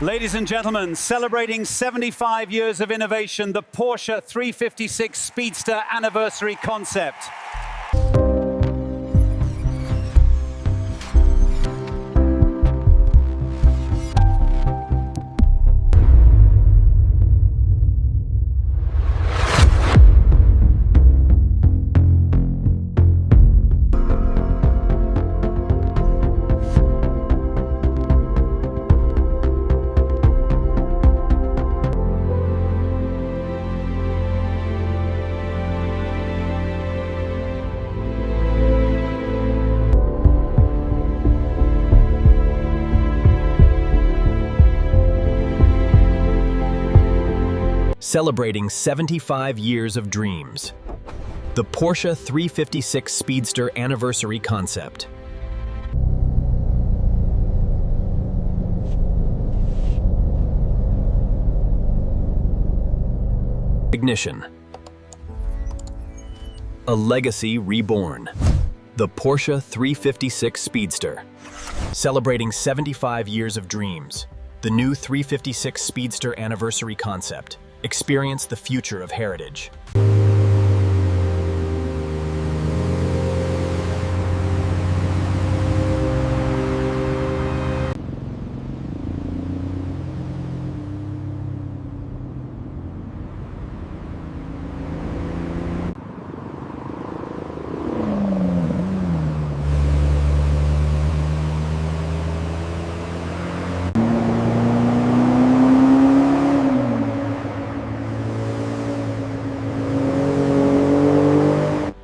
Ladies and gentlemen, celebrating 75 years of innovation, the Porsche 356 Speedster Anniversary Concept. Celebrating 75 years of dreams. The Porsche 356 Speedster Anniversary Concept. Ignition. A legacy reborn. The Porsche 356 Speedster. Celebrating 75 years of dreams. The new 356 Speedster Anniversary Concept. Experience the future of heritage.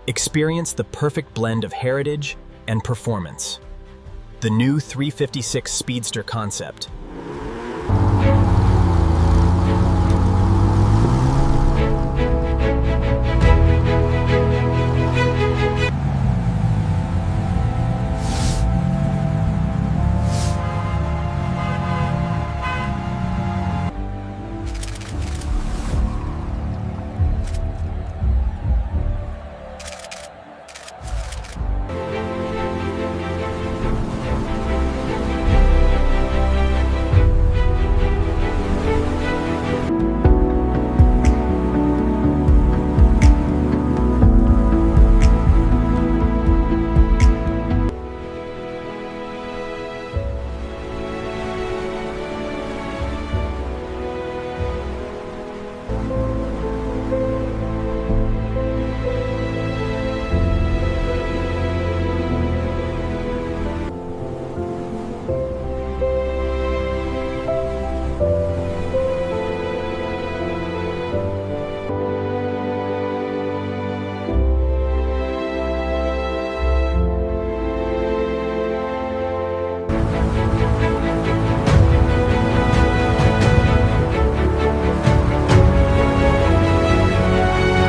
Experience the perfect blend of heritage and performance. The new 356 Speedster Concept.